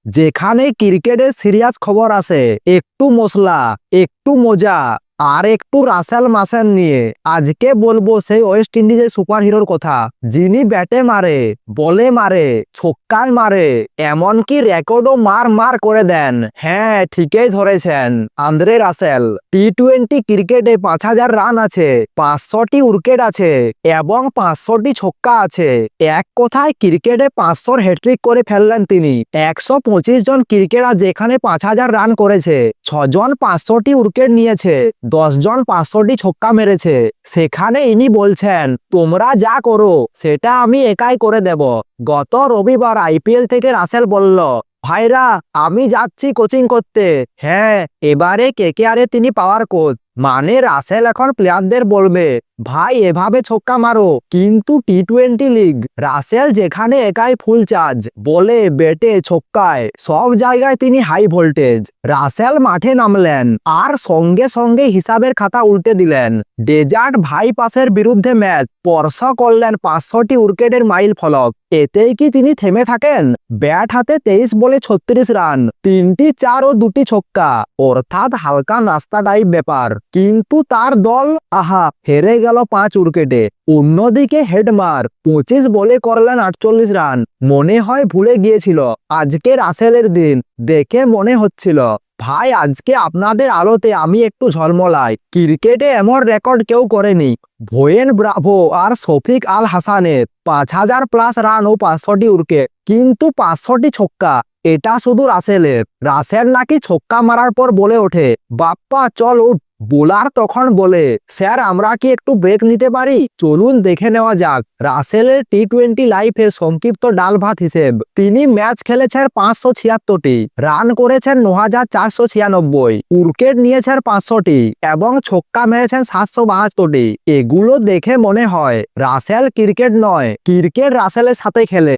যেখানে ক্রিকেটের সিরিয়াস খবর আছে, একটু মশলা, একটু মজা আর একটু রাসেল মাসেন নিয়ে আজকে বলবো সেই ওয়েস্ট ইন্ডিজের সুপার হিরোর কথা, যিনি ব্যাটে মারে, বলে মারে, ছক্কায় মারে, এমনকি রেকর্ডও মার মার করে দেন। হ্যাঁ, ঠিকই ধরেছেন, আন্দ্রে রাসেল। টি-20 ক্রিকেটে 5,000 রান আছে, 500টি উইকেট আছে এবং 500টি ছক্কা আছে। এক কথায় ক্রিকেটে 500 হ্যাট্রিক করে ফেললেন তিনি। 125 জন ক্রিকেটার যেখানে 5,000 রান করেছে, 6 জন 500টি উইকেট নিয়েছে, 10 জন 500টি ছক্কা মেরেছে, সেখানে ইনি বলছেন তোমরা যা করো সেটা আমি একাই করে দেব। গত রবিবার আইপিএল থেকে রাসেল বলল, ভাইরা আমি যাচ্ছি কোচিং করতে। হ্যাঁ, এবারে কেকেআরে তিনি পাওয়ার কোচ, মানে রাসেল এখন প্লেয়ারদের বলবে ভাই এভাবে ছক্কা মারো। কিন্তু টি-20 লিগ, রাসেল যেখানে একাই ফুল চার্জ, বলে ব্যাটে ছক্কায় সব জায়গায় তিনি হাই ভোল্টেজ। রাসেল মাঠে নামলেন আর সঙ্গে সঙ্গে হিসাবের খাতা উল্টে দিলেন। ডেজার্ট ভাইপাসের বিরুদ্ধে ম্যাচ স্পর্শ করলেন 500টি উইকেটের মাইল ফলক। এতেই কি তিনি থেমে থাকেন? ব্যাট হাতে 23 বলে 36 রান, 3টি 4 ও 2টি ছক্কা, অর্থাৎ হালকা নাস্তা টাইপ ব্যাপার। কিন্তু তার দল হেরে গেল 5 উইকেটে। অন্যদিকে হেডমার 25 বলে করলেন 48 রান। মনে হয় ভুলে গিয়েছিল আজকে রাসেলের দিন। দেখে মনে হচ্ছিল ভাই আজকে আপনাদের আলোতে আমি একটু ঝলমলাই। ক্রিকেটে এমন রেকর্ড কেউ করেনি। ভোয়েন ব্রাভো আর শফিক আল হাসানের 5,000 প্লাস রান ও 500টি উইকেট, কিন্তু 500টি ছক্কা। এটা শুধু রাসেলের। রাসেল নাকি ছক্কা মারার পর বলে ওঠে, বাপ্পা চল উঠ। বোলার তখন বলে, স্যার আমরা কি একটু ব্রেক নিতে পারি? চলুন দেখে নেওয়া যাক রাসেলের টি-20 লাইফের সংক্ষিপ্ত ডাল ভাত হিসেব। তিনি ম্যাচ খেলেছেন 576টি, রান করেছেন 9,496, উইকেট নিয়েছেন 500টি এবং ছক্কা মেরেছেন 772টি। এগুলো দেখে মনে হয় রাসেল ক্রিকেট নয়, ক্রিকেট রাসেলের সাথে খেলে।